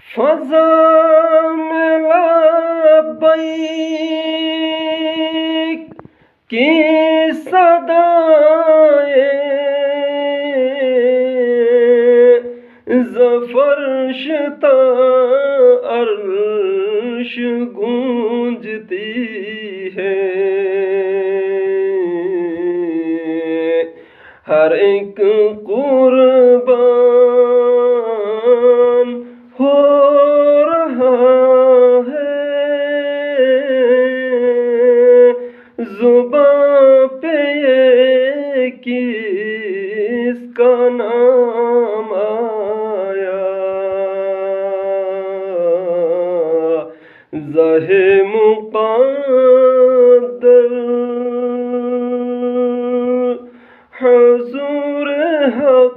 فضا میں لبیک کی صدائیں زفرش تا عرش گونجتی ہے، ہر ایک قربان ہو رہا ہے، زباں پہ یہ کس کا نام آیا، زہے مقدر حضور حق